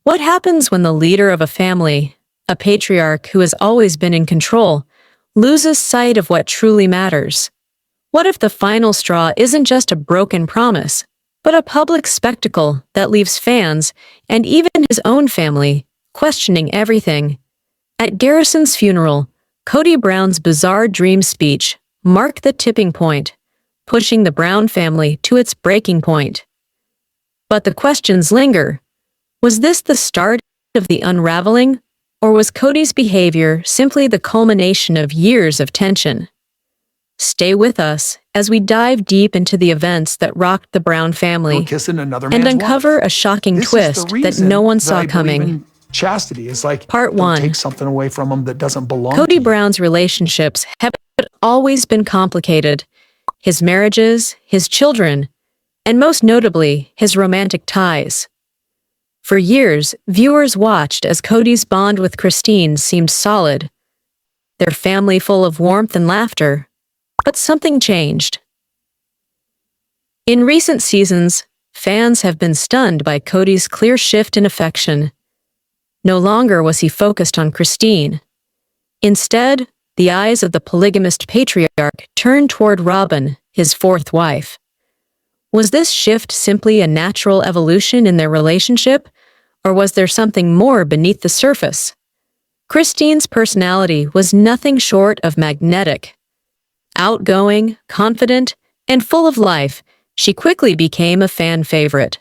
What happens when the leader of a family, a patriarch who has always been in control, loses sight of what truly matters? What if the final straw isn't just a broken promise, but a public spectacle that leaves fans, and even his own family, questioning everything? At Garrison's funeral, Kody Brown's bizarre dream speech marked the tipping point, pushing the Brown family to its breaking point. But the questions linger. Was this the start of the unraveling, or was Kody's behavior simply the culmination of years of tension? Stay with us as we dive deep into the events that rocked the Brown family and uncover a shocking twist that no one saw coming. Chastity is like Part 1. Take something away from them that doesn't belong. Kody Brown's relationships have always been complicated. His marriages, his children, and most notably, his romantic ties. For years, viewers watched as Kody's bond with Christine seemed solid, their family full of warmth and laughter. But something changed. In recent seasons, fans have been stunned by Kody's clear shift in affection. No longer was he focused on Christine. Instead, the eyes of the polygamist patriarch turned toward Robyn, his fourth wife. Was this shift simply a natural evolution in their relationship, or was there something more beneath the surface? Christine's personality was nothing short of magnetic. Outgoing, confident, and full of life, she quickly became a fan favorite.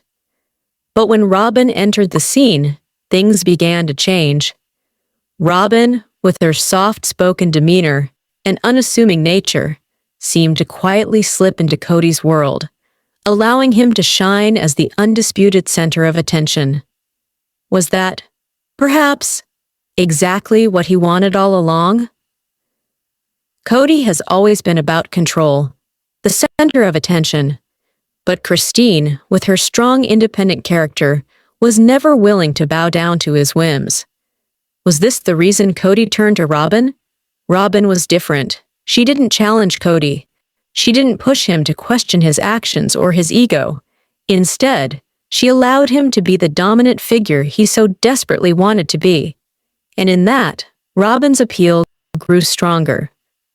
But when Robyn entered the scene, things began to change. Robyn, with her soft-spoken demeanor and unassuming nature, seemed to quietly slip into Kody's world, allowing him to shine as the undisputed center of attention. Was that, perhaps, exactly what he wanted all along? Kody has always been about control, the center of attention, but Christine, with her strong independent character, was never willing to bow down to his whims. Was this the reason Kody turned to Robyn? Robyn was different. She didn't challenge Kody. She didn't push him to question his actions or his ego. Instead, she allowed him to be the dominant figure he so desperately wanted to be. And in that, Robyn's appeal grew stronger,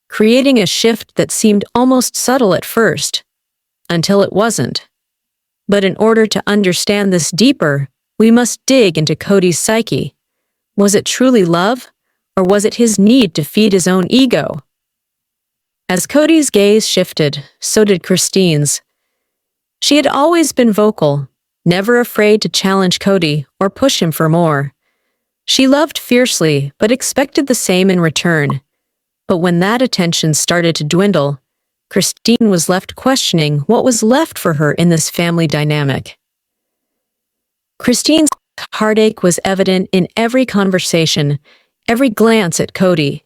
creating a shift that seemed almost subtle at first, until it wasn't. But in order to understand this deeper, we must dig into Kody's psyche. Was it truly love, or was it his need to feed his own ego? As Kody's gaze shifted, so did Christine's. She had always been vocal, never afraid to challenge Kody or push him for more. She loved fiercely, but expected the same in return. But when that attention started to dwindle, Christine was left questioning what was left for her in this family dynamic. Christine's heartache was evident in every conversation, every glance at Kody.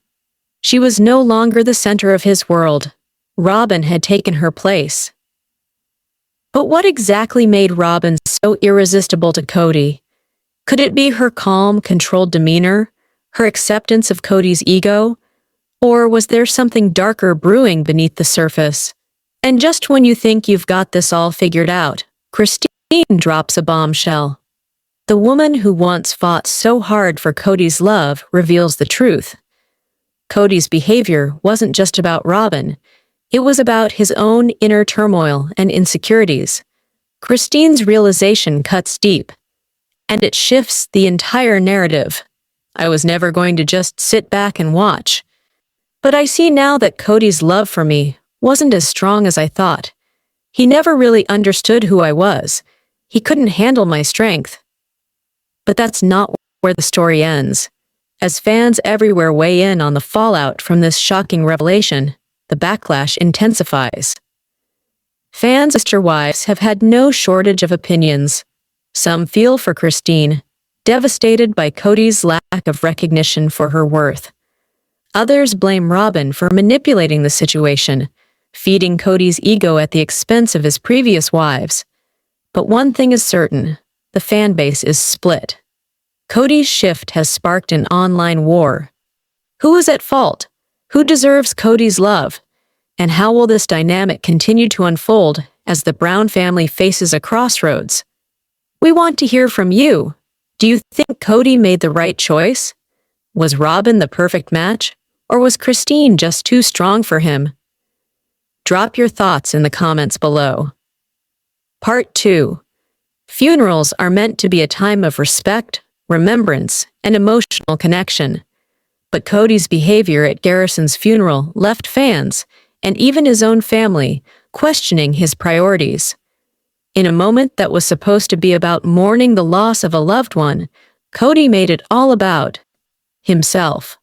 She was no longer the center of his world. Robyn had taken her place. But what exactly made Robyn so irresistible to Kody? Could it be her calm, controlled demeanor, her acceptance of Kody's ego? Or was there something darker brewing beneath the surface? And just when you think you've got this all figured out, Christine drops a bombshell. The woman who once fought so hard for Kody's love reveals the truth. Kody's behavior wasn't just about Robyn. It was about his own inner turmoil and insecurities. Christine's realization cuts deep, and it shifts the entire narrative. I was never going to just sit back and watch. But I see now that Kody's love for me wasn't as strong as I thought. He never really understood who I was. He couldn't handle my strength. But that's not where the story ends. As fans everywhere weigh in on the fallout from this shocking revelation, the backlash intensifies. Fans' sister wives have had no shortage of opinions. Some feel for Christine, devastated by Kody's lack of recognition for her worth. Others blame Robyn for manipulating the situation, feeding Kody's ego at the expense of his previous wives. But one thing is certain, the fan base is split. Kody's shift has sparked an online war. Who is at fault? Who deserves Kody's love? And how will this dynamic continue to unfold as the Brown family faces a crossroads? We want to hear from you. Do you think Kody made the right choice? Was Robyn the perfect match? Or was Christine just too strong for him? Drop your thoughts in the comments below. Part 2. Funerals are meant to be a time of respect, remembrance, and emotional connection. But Kody's behavior at Garrison's funeral left fans, and even his own family, questioning his priorities. In a moment that was supposed to be about mourning the loss of a loved one, Kody made it all about himself.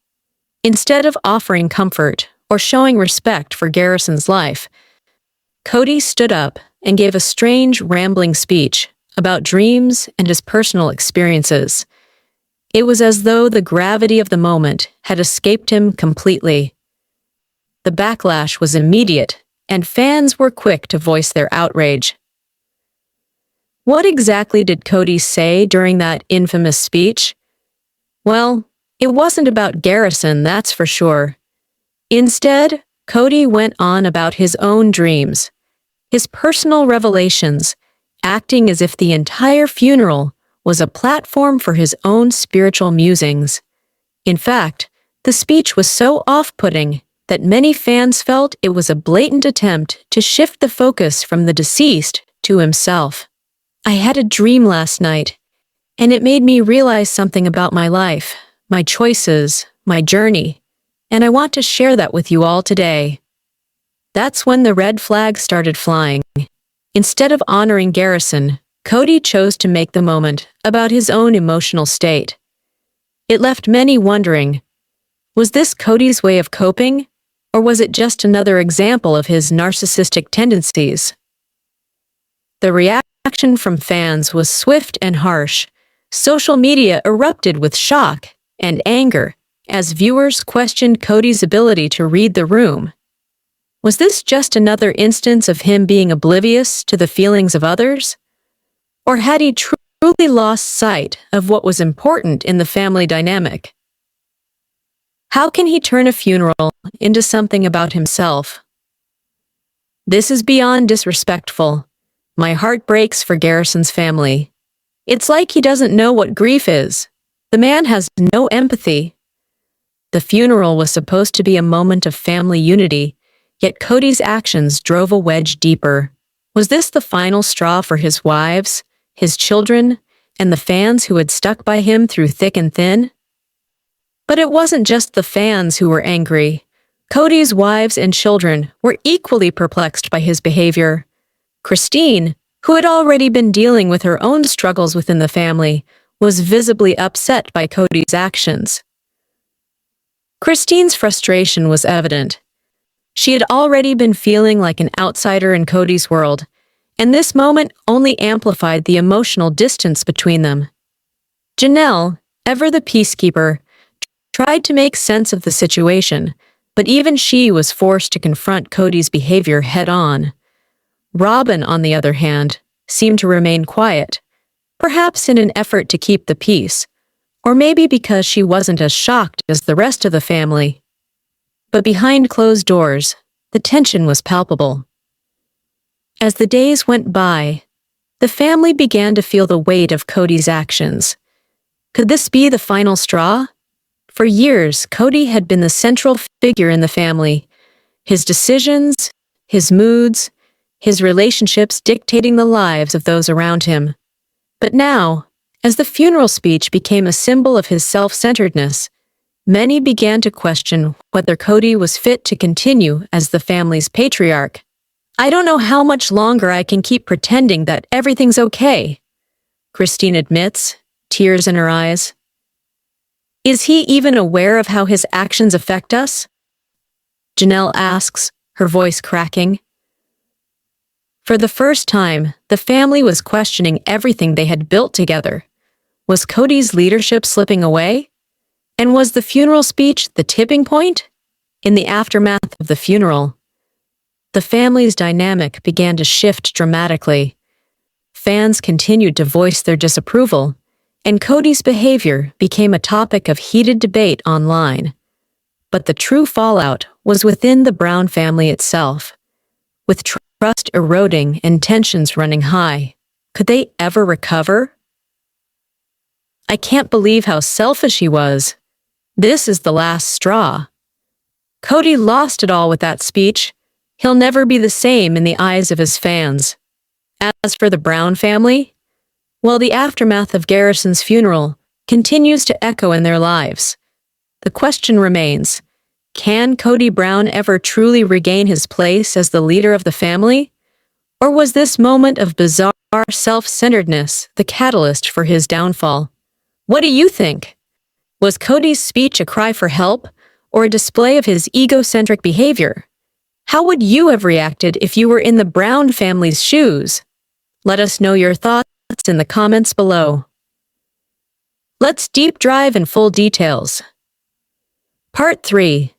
Instead of offering comfort or showing respect for Garrison's life, Kody stood up and gave a strange, rambling speech about dreams and his personal experiences. It was as though the gravity of the moment had escaped him completely. The backlash was immediate, and fans were quick to voice their outrage. What exactly did Kody say during that infamous speech? Well, it wasn't about Garrison, that's for sure. Instead, Kody went on about his own dreams, his personal revelations, acting as if the entire funeral was a platform for his own spiritual musings. In fact, the speech was so off-putting that many fans felt it was a blatant attempt to shift the focus from the deceased to himself. I had a dream last night, and it made me realize something about my life, my choices, my journey, and I want to share that with you all today. That's when the red flag started flying. Instead of honoring Garrison, Kody chose to make the moment about his own emotional state. It left many wondering, was this Kody's way of coping, or was it just another example of his narcissistic tendencies? The reaction from fans was swift and harsh. Social media erupted with shock and anger as viewers questioned Kody's ability to read the room. Was this just another instance of him being oblivious to the feelings of others? Or had he truly lost sight of what was important in the family dynamic? How can he turn a funeral into something about himself? This is beyond disrespectful. My heart breaks for Garrison's family. It's like he doesn't know what grief is. The man has no empathy. The funeral was supposed to be a moment of family unity, yet Kody's actions drove a wedge deeper. Was this the final straw for his wives, his children, and the fans who had stuck by him through thick and thin? But it wasn't just the fans who were angry. Kody's wives and children were equally perplexed by his behavior. Christine, who had already been dealing with her own struggles within the family, was visibly upset by Kody's actions. Christine's frustration was evident. She had already been feeling like an outsider in Kody's world, and this moment only amplified the emotional distance between them. Janelle, ever the peacekeeper, tried to make sense of the situation, but even she was forced to confront Kody's behavior head-on. Robyn, on the other hand, seemed to remain quiet, perhaps in an effort to keep the peace, or maybe because she wasn't as shocked as the rest of the family. But behind closed doors, the tension was palpable. As the days went by, the family began to feel the weight of Kody's actions. Could this be the final straw? For years, Kody had been the central figure in the family, his decisions, his moods, his relationships dictating the lives of those around him. But now, as the funeral speech became a symbol of his self-centeredness, many began to question whether Kody was fit to continue as the family's patriarch. I don't know how much longer I can keep pretending that everything's okay, Christine admits, tears in her eyes. Is he even aware of how his actions affect us? Janelle asks, her voice cracking. For the first time, the family was questioning everything they had built together. Was Kody's leadership slipping away? And was the funeral speech the tipping point? In the aftermath of the funeral, the family's dynamic began to shift dramatically. Fans continued to voice their disapproval, and Kody's behavior became a topic of heated debate online. But the true fallout was within the Brown family itself. With trust eroding and tensions running high, could they ever recover? I can't believe how selfish he was. This is the last straw. Kody lost it all with that speech. He'll never be the same in the eyes of his fans. As for the Brown family, well, the aftermath of Garrison's funeral continues to echo in their lives. The question remains, can Kody Brown ever truly regain his place as the leader of the family? Or was this moment of bizarre self-centeredness the catalyst for his downfall? What do you think? Was Kody's speech a cry for help or a display of his egocentric behavior? How would you have reacted if you were in the Brown family's shoes? Let us know your thoughts in the comments below. Let's deep dive in full details. Part 3.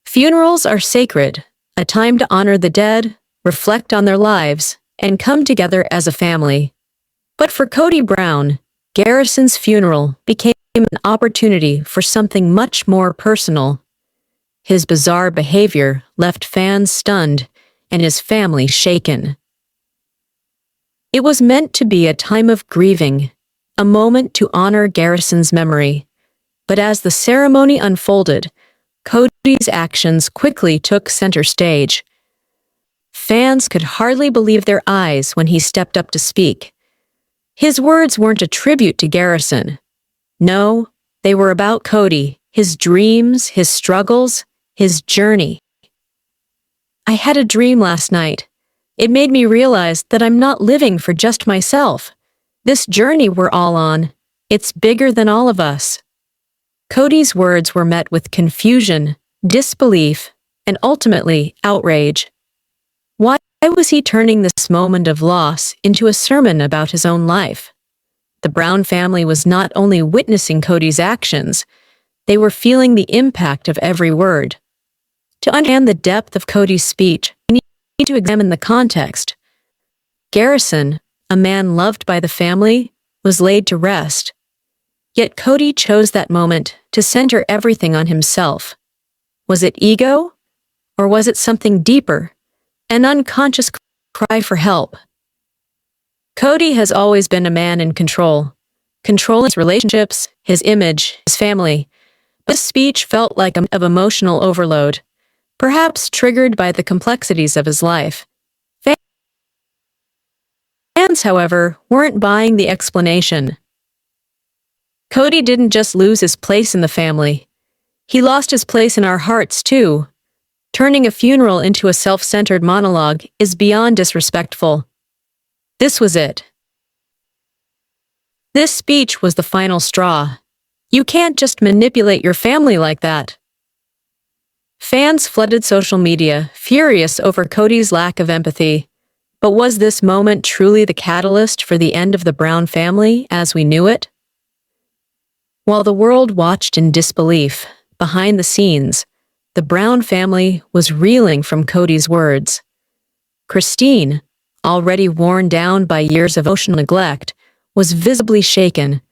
Funerals are sacred, a time to honor the dead, reflect on their lives, and come together as a family. But for Kody Brown, Garrison's funeral became an opportunity for something much more personal. His bizarre behavior left fans stunned and his family shaken. It was meant to be a time of grieving, a moment to honor Garrison's memory. But as the ceremony unfolded, Kody's actions quickly took center stage. Fans could hardly believe their eyes when he stepped up to speak. His words weren't a tribute to Garrison. No, they were about Kody, his dreams, his struggles, his journey. I had a dream last night. It made me realize that I'm not living for just myself. This journey we're all on, it's bigger than all of us. Kody's words were met with confusion, disbelief, and ultimately outrage. Why was he turning this moment of loss into a sermon about his own life? The Brown family was not only witnessing Kody's actions, they were feeling the impact of every word. To understand the depth of Kody's speech, we need to examine the context. Garrison, a man loved by the family, was laid to rest. Yet Kody chose that moment to center everything on himself. Was it ego? Or was it something deeper? An unconscious cry for help? Kody has always been a man in controlling his relationships, his image, his family. But this speech felt like an emotional overload, perhaps triggered by the complexities of his life. Fans, however, weren't buying the explanation. Kody didn't just lose his place in the family. He lost his place in our hearts, too. Turning a funeral into a self-centered monologue is beyond disrespectful. This was it. This speech was the final straw. You can't just manipulate your family like that. Fans flooded social media, furious over Kody's lack of empathy. But was this moment truly the catalyst for the end of the Brown family as we knew it? While the world watched in disbelief, behind the scenes, the Brown family was reeling from Kody's words. Christine, already worn down by years of emotional neglect, was visibly shaken.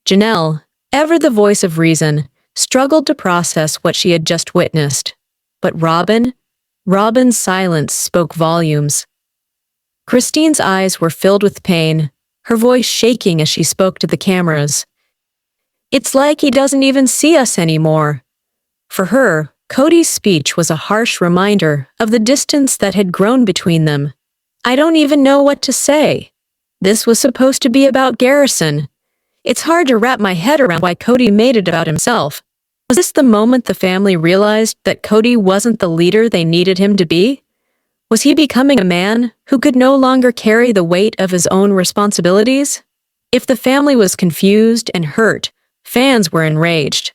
Janelle, ever the voice of reason, struggled to process what she had just witnessed. But Robyn's silence spoke volumes. Christine's eyes were filled with pain, her voice shaking as she spoke to the cameras. It's like he doesn't even see us anymore. For her, Kody's speech was a harsh reminder of the distance that had grown between them. I don't even know what to say. This was supposed to be about Garrison. It's hard to wrap my head around why Kody made it about himself. Was this the moment the family realized that Kody wasn't the leader they needed him to be? Was he becoming a man who could no longer carry the weight of his own responsibilities? If the family was confused and hurt, fans were enraged.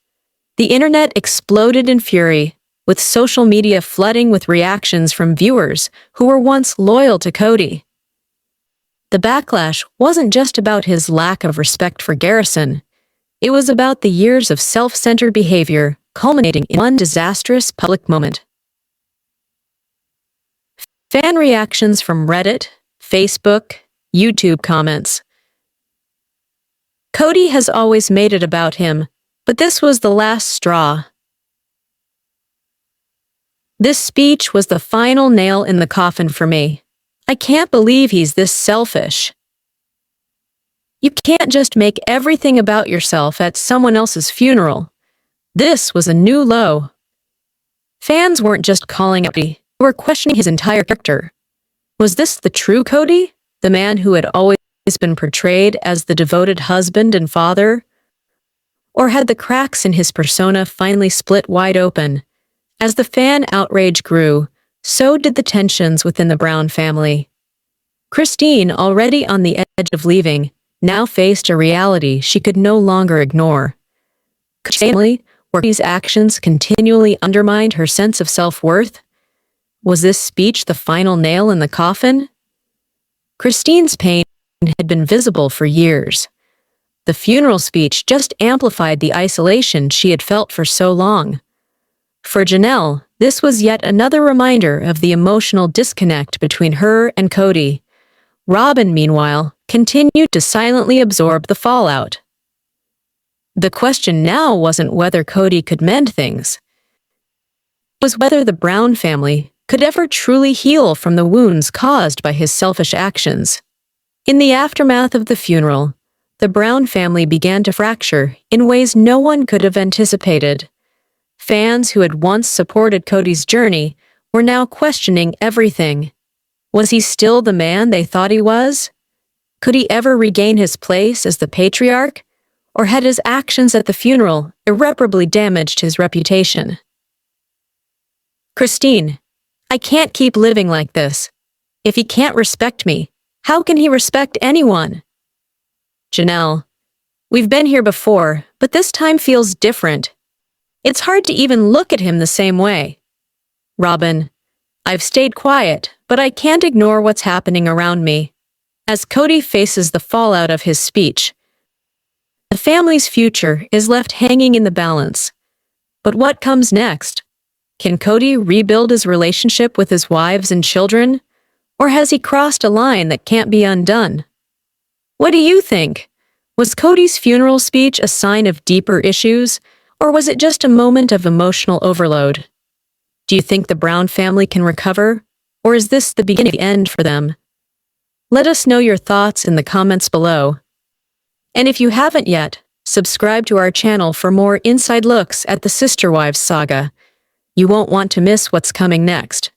The internet exploded in fury, with social media flooding with reactions from viewers who were once loyal to Kody. The backlash wasn't just about his lack of respect for Garrison. It was about the years of self-centered behavior culminating in one disastrous public moment. Fan reactions from Reddit, Facebook, YouTube comments. Kody has always made it about him, but this was the last straw. This speech was the final nail in the coffin for me. I can't believe he's this selfish. You can't just make everything about yourself at someone else's funeral. This was a new low. Fans weren't just calling out Kody, they were questioning his entire character. Was this the true Kody? The man who had always been portrayed as the devoted husband and father? Or had the cracks in his persona finally split wide open? As the fan outrage grew, so did the tensions within the Brown family. Christine, already on the edge of leaving, now faced a reality she could no longer ignore. Could she stay in a family where Kody's actions continually undermined her sense of self-worth? Was this speech the final nail in the coffin? Christine's pain had been visible for years. The funeral speech just amplified the isolation she had felt for so long. For Janelle, this was yet another reminder of the emotional disconnect between her and Kody. Robyn, meanwhile, continued to silently absorb the fallout. The question now wasn't whether Kody could mend things. It was whether the Brown family could ever truly heal from the wounds caused by his selfish actions. In the aftermath of the funeral, the Brown family began to fracture in ways no one could have anticipated. Fans who had once supported Kody's journey were now questioning everything. Was he still the man they thought he was? Could he ever regain his place as the patriarch? Or had his actions at the funeral irreparably damaged his reputation? Christine, I can't keep living like this. If he can't respect me, how can he respect anyone? Janelle, we've been here before, but this time feels different. It's hard to even look at him the same way. Robyn, I've stayed quiet, but I can't ignore what's happening around me. As Kody faces the fallout of his speech, the family's future is left hanging in the balance. But what comes next? Can Kody rebuild his relationship with his wives and children? Or has he crossed a line that can't be undone? What do you think? Was Kody's funeral speech a sign of deeper issues, or was it just a moment of emotional overload? Do you think the Brown family can recover, or is this the beginning of the end for them? Let us know your thoughts in the comments below. And if you haven't yet, subscribe to our channel for more inside looks at the Sister Wives saga. You won't want to miss what's coming next.